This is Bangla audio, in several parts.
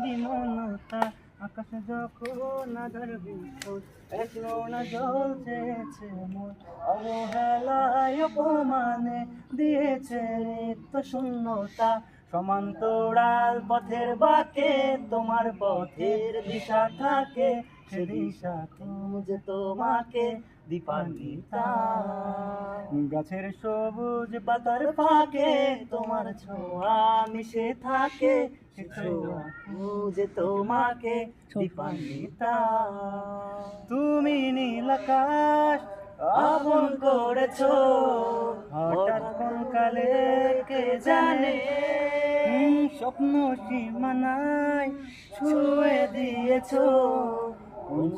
বিমনতা আকাশে যখন আধার বিস্ফোর এখনো না জ্বলছে মোর অবহেলায় অপমানে দিয়েছে রিক্ত শূন্যতা সমান্তরাল পথের বাঁকে তোমার পথের দিশা থাকে সে দিশা খুঁজে তোমাকে দীপান্বিতা গাছের সবুজ পাতার ফাঁকে তোমার ছোঁয়া মিশে থাকে সে ছোঁয়া খুঁজে তোমাকে দীপান্বিতা তুমি নীল আকাশ আপন করেছো হঠাৎ কোন কালে কে জানে স্বপ্ন সীমানায় ছুঁয়ে দিয়েছো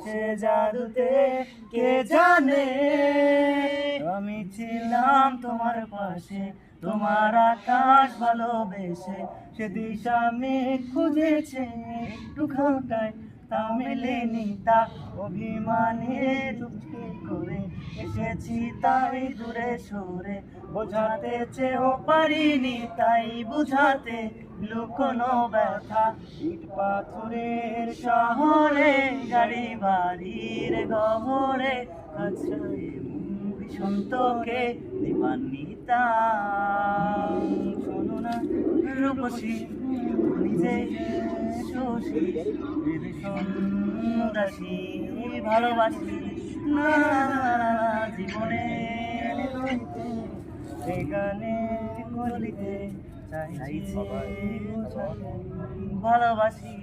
সে জাদুতে কে জানে আমি ছিলাম তোমার পাশে তোমার আকাশ ভালোবেসে সে দিশা আমি খুঁজেছে একটু খাটায় তা মেলেনি তা অভিমানে চুপটি করে এসেছি তাই দূরে সরে বোঝাতে চেয়েও পারিনি তাই বুঝাতে লুকোনো ব্যথা ইট পাথরের শহরে গাড়ি বাড়ির গহরে আছড়ে সন্তকে দিবান্বিতা শোনো না রূপসী নিজে শোষী ভীষণ উদাসী ভালোবাসি না জীবনে সে গানের কলিতে চাইছি ভালোবাসি।